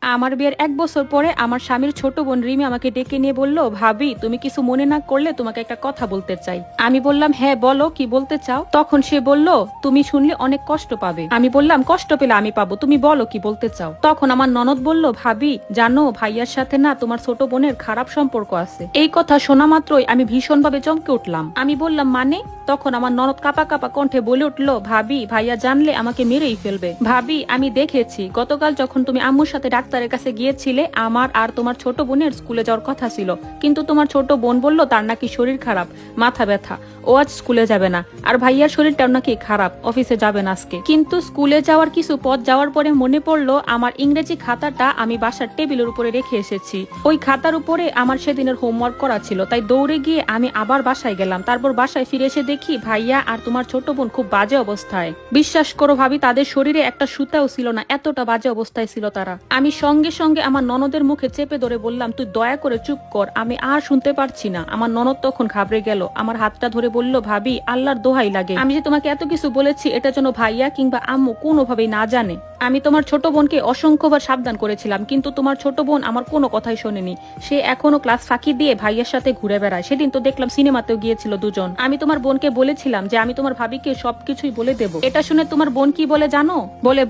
আমার বিয়ের 1 বছর পরে আমার স্বামীর ছোট বোন রিমি আমাকে ডেকে নিয়ে বলল, ভাবি তুমি কিছু মনে না করলে তোমাকে একটা কথা বলতে চাই। আমি বললাম, হ্যাঁ বলো, কি বলতে চাও? তখন সে বলল, তুমি শুনলে অনেক কষ্ট পাবে। আমি বললাম, কষ্ট পেলে আমি পাবো, তুমি বলো কি বলতে চাও। তখন আমার ননদ বলল, ভাবি জানো ভাইয়ার সাথে না তোমার ছোট বোনের খারাপ সম্পর্ক আছে। এই কথা শোনা মাত্রই আমি ভীষণভাবে চমকে উঠলাম। আমি বললাম, মানে? তখন আমার ননদ কাপা কাপা কণ্ঠে বলে উঠলো, ভাবি ভাইয়া জানলে আমাকে মেরেই ফেলবে। ভাবি আমি দেখেছি গতকাল যখন তুমি আম্মুর সাথে ডাক্তারের কাছে গিয়েছিলে, আমার আর তোমার ছোট বোনের স্কুলে যাওয়ার কথা ছিল, কিন্তু তোমার ছোট বোন বলল তার নাকি শরীর খারাপ, মাথা ব্যথা, ও আজ স্কুলে যাবে না। আর ভাইয়ার শরীরটাও নাকি খারাপ, অফিসে যাবেন আজকে। কিন্তু স্কুলে যাওয়ার কিছু পথ যাওয়ার পরে মনে পড়লো আমার ইংরেজি খাতাটা আমি বাসার টেবিলের উপরে রেখে এসেছি। ওই খাতার উপরে আমার সেদিনের হোমওয়ার্ক করা ছিল, তাই দৌড়ে গিয়ে আমি আবার বাসায় গেলাম। তারপর বাসায় ফিরে এসে দেখি ভাইয়া আর তোমার ছোট বোন খুব বাজে অবস্থায়। বিশ্বাস করো ভাবি, তাদের শরীরে একটা সুতাও ছিল না, এতটা বাজে অবস্থায় ছিল তারা। আমি সঙ্গে সঙ্গে আমার ননদের মুখে চেপে ধরে বললাম, তুই দয়া করে চুপ কর, আমি আর শুনতে পারছি না। আমার ননদ তখন ঘাবড়ে গেল, আমার হাতটা ধরে বলল, ভাবি আল্লাহর দোহাই লাগে, আমি যে তোমাকে এত কিছু বলেছি এটা যেন ভাইয়া কিংবা আম্মু কোনোভাবেই না জানে। আমি তোমার ছোট বোনকে অসংখ্যবার সাবধান করেছিলাম, কিন্তু তোমার ছোট বোন আমার কোনো কথাই শোনেনি। সে এখনো ক্লাস ফাঁকি দিয়ে ভাইয়ের সাথে ঘুরে বেড়ায়। সেদিন তো দেখলাম সিনেমাতেও গিয়েছিল দুজন। আমি তোমার বোনকে বলেছিলাম যে আমি তোমার ভাবিকে সবকিছুই বলে দেব। এটা শুনে তোমার বোন কি বলে জানো?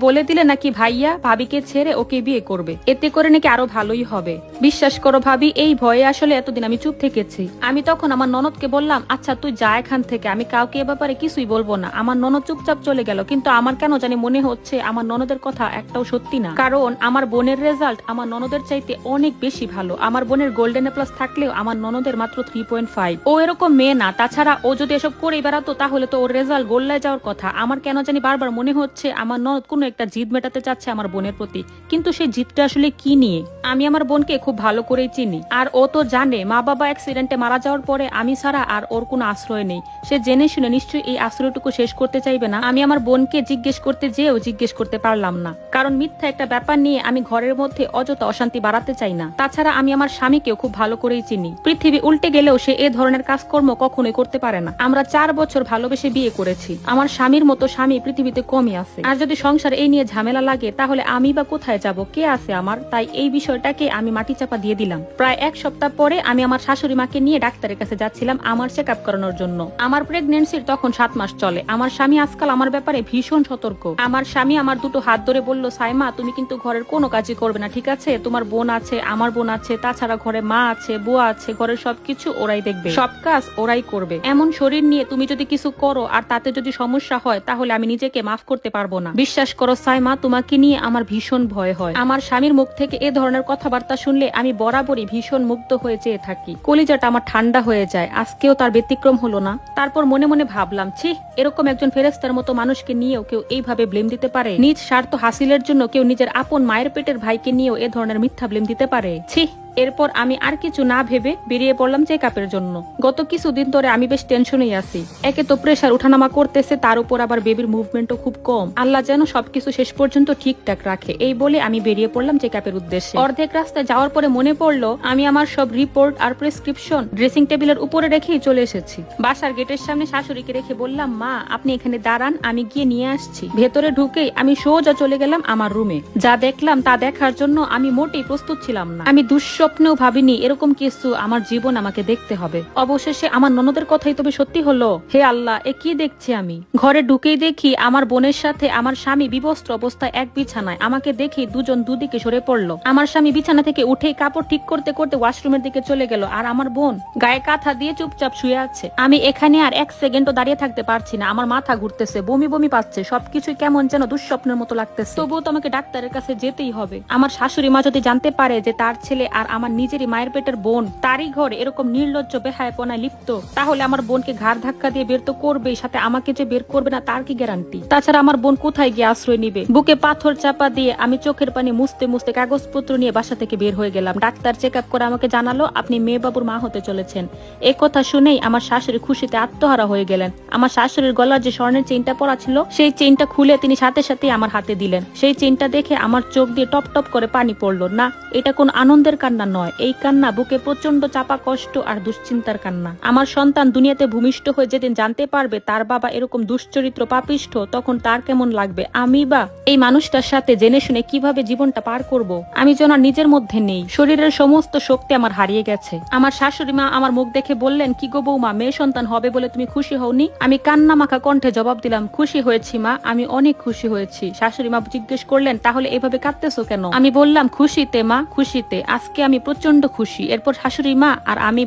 বলে দিলে নাকি ভাইয়া ভাবিকে ছেড়ে ওকে বিয়ে করবে, এতে করে নাকি আরো ভালোই হবে। বিশ্বাস করো ভাবি, এই ভয়ে আসলে এতদিন আমি চুপ থেকেছি। আমি তখন আমার ননদকে বললাম, আচ্ছা তুই যা এখান থেকে, আমি কাউকে এ ব্যাপারে কিছুই বলবো না। আমার ননদ চুপচাপ চলে গেল, কিন্তু আমার কেন জানি মনে হচ্ছে আমার ননদের কথা একটাও সত্যি না। কারণ আমার বোনের রেজাল্ট আমার ননদের চাইতে অনেক বেশি ভালো। আমার বোনের গোল্ডেন এ প্লাস থাকলেও আমার ননদের মাত্র 3.5। ও এরকম মেয়ে না। তাছাড়া ও যদি এসব করে বেড়াতো তাহলে তো ওর রেজাল্ট গোল্লায় যাওয়ার কথা। আমার কেন জানি বারবার মনে হচ্ছে আমার ননদ কোনো একটা জিদ মেটাতে চাচ্ছে আমার বোনের প্রতি, কিন্তু সেই জিদটা আসলে কি নিয়ে? আমি আমার বোনকে খুব ভালো করেই চিনি, আর ও তো জানে মা বাবা অ্যাক্সিডেন্টে মারা যাওয়ার পরে আমি ছাড়া আর ওর কোনো আশ্রয় নেই। সে জেনে শুনে নিশ্চয়ই এই আশ্রয়টুকু শেষ করতে চাইবে না। আমি আমার বোনকে জিজ্ঞেস করতে যেও জিজ্ঞেস করতে পারলাম না, কারণ মিথ্যা একটা ব্যাপার নিয়ে আমি ঘরের মধ্যে অযথা অশান্তি বাড়াতে চাই না। তাছাড়া আমি আমার স্বামীকেও খুব ভালো করেই চিনি। পৃথিবী উল্টে গেলেও সে এ ধরনের কাজকর্ম কখনোই করতে পারে না। আমরা 4 বছর ভালোবেসে বিয়ে করেছি। আমার স্বামীর মতো স্বামী পৃথিবীতে কমই আছে। আর যদি সংসার এই নিয়ে ঝামেলা লাগে তাহলে আমি বা কোথায় যাব, কে আছে আমার? তাই এই বিষয়টাকে আমি মাটি চাপা দিয়ে দিলাম। প্রায় 1 সপ্তাহ পরে আমি আমার শাশুড়ি মাকে নিয়ে ডাক্তারের কাছে যাচ্ছিলাম আমার চেক আপ করানোর জন্য। আমার প্রেগনেন্সির তখন 7 মাস চলে। আমার স্বামী আজকাল আমার ব্যাপারে ভীষণ সতর্ক। আমার স্বামী আমার দুটো হাত ধরে বলল, সাইমা তুমি কিন্তু ঘরের কোনো কাজই করবে না, ঠিক আছে? তোমার বোন আছে, আমার বোন আছে, তাছাড়া ঘরে মা আছে, বুয়া আছে, ঘরের সবকিছু ওরাই দেখবে, সব কাজ ওরাই করবে। এমন শরীর নিয়ে তুমি যদি কিছু করো আর তাতে যদি সমস্যা হয় তাহলে আমি নিজেকে মাফ করতে পারবো না। বিশ্বাস করো সাইমা, তোমাকে নিয়ে আমার ভীষণ ভয় হয়। আমার স্বামীর মুখ থেকে এ ধরনের কথাবার্তা শুনলে আমি বরাবরই ভীষণ মুগ্ধ হয়ে চেয়ে থাকি। কলিজাটা আমার ঠান্ডা হয়ে যায়। আজকেও তার ব্যতিক্রম হলো না। তারপর মনে মনে ভাবলাম, ছি, এরকম একজন ফেরেশতার মতো মানুষকে নিয়েও কেউ এইভাবে ব্লেম দিতে পারে? নিজ স্বার্থ হাসিলের জন্য কেউ নিজের আপন মায়ের পেটের ভাইকে নিয়েও এ ধরনের মিথ্যা ব্লেম দিতে পারে? ছি। এরপর আমি আর কিছু না ভেবে বেরিয়ে পড়লাম চেক আপের জন্য। গত কিছুদিন ধরে আমি বেশ টেনশনেই আছি। একে তো প্রেশার উঠানামা করতেছে, তার উপর আবার বেবির মুভমেন্টও খুব কম। আল্লাহ যেন সবকিছু শেষ পর্যন্ত ঠিকঠাক রাখে, এই বলে আমি বেরিয়ে পড়লাম চেক আপের উদ্দেশ্যে। অর্ধেক রাস্তায় যাওয়ার পরে মনে পড়লো আমি আমার সব রিপোর্ট আর প্রেসক্রিপশন ড্রেসিং টেবিলের উপরে রেখেই চলে এসেছি। বাসার গেটের সামনে শাশুড়িকে রেখে বললাম, মা আপনি এখানে দাঁড়ান, আমি গিয়ে নিয়ে আসছি। ভেতরে ঢুকেই আমি সোজা চলে গেলাম আমার রুমে। যা দেখলাম তা দেখার জন্য আমি মোটেই প্রস্তুত ছিলাম না। আমি স্বপ্নেও ভাবিনি এরকম কিছু আমার জীবন আমাকে দেখতে হবে। অবশেষে আমার ননদের কথাই তবে সত্যি হলো। হে আল্লাহ, এ কি দেখছি আমি? ঘরে ঢুকেই দেখি আমার বোনের সাথে আমার স্বামী বিবস্ত্র অবস্থায় এক বিছানায়। আমাকে দেখি দুজন দুদিকে সরে পড়লো। আমার স্বামী বিছানা থেকে উঠেই কাপড় ঠিক করতে করতে ওয়াশরুমের দিকে চলে গেল, আর আমার বোন গায়ে কাঁথা দিয়ে চুপচাপ শুয়ে আছে। আমি এখানে আর 1 সেকেন্ডও দাঁড়িয়ে থাকতে পারছি না। আমার মাথা ঘুরতেছে, বমি বমি পাচ্ছে, সবকিছুই কেমন যেন দুঃস্বপ্নের মতো লাগতেছে। তবুও তো আমাকে ডাক্তারের কাছে যেতেই হবে। আমার শাশুড়ি মা যদি জানতে পারে যে তার ছেলে আর আমার নিজেরই মায়ের পেটের বোন তারই ঘরে এরকম নির্লজ্জ বেহায়াপনায় লিপ্ত, তাহলে আমার বোনকে ঘাড় ধাক্কা দিয়ে বের তো করবেই, সাথে আমাকে যে বের করবে না তার কি গ্যারান্টি? তাছাড়া আমার বোন কোথায় গিয়ে আশ্রয় নিবে? বুকে পাথর চাপা দিয়ে আমি চোখের পানি মুছতে মুছতে কাগজপত্র নিয়ে বাসা থেকে বের হয়ে গেলাম। ডাক্তার চেক আপ করে আমাকে জানালো, আপনি মেয়ে বাবুর মা হতে চলেছেন। এই কথা শুনেই আমার শাশুড়ি খুশিতে আত্মহারা হয়ে গেলেন। আমার শাশুড়ির গলার যে স্বর্ণের চেইনটা পরা ছিল সেই চেইনটা খুলে তিনি সাথে সাথে আমার হাতে দিলেন। সেই চেইনটা দেখে আমার চোখ দিয়ে টপ টপ করে পানি পড়লো। না, এটা কোন আনন্দের কান্না কান্না নয়, এই কান্না বুকে প্রচন্ড চাপা কষ্ট আর দুশ্চিন্তার কান্না। আমার সন্তান দুনিয়াতে ভূমিষ্ঠ হয়ে যেদিন জানতে পারবে তার বাবা এরকম দুশ্চরিত্র পাপিষ্ঠ, তখন তার কেমন লাগবে, আমি বা এই মানুষটার সাথে জেনে শুনে কিভাবে জীবনটা পার করব। আমি যেন আর নিজের মধ্যে নেই, শরীরের সমস্ত শক্তি আমার হারিয়ে গেছে। আমার শাশুড়ি মা আমার মুখ দেখে বললেন, কি গো বৌমা, মেয়ে সন্তান হবে বলে তুমি খুশি হওনি? আমি কান্না মাখা কণ্ঠে জবাব দিলাম, খুশি হয়েছি মা, আমি অনেক খুশি হয়েছি। শাশুড়ি মা জিজ্ঞেস করলেন, তাহলে এভাবে কাঁদতেছো কেন? আমি বললাম, খুশিতে মা, খুশিতে, আজকে আমি প্রচন্ড খুশি। এরপর শাশুড়ি মা আর আমি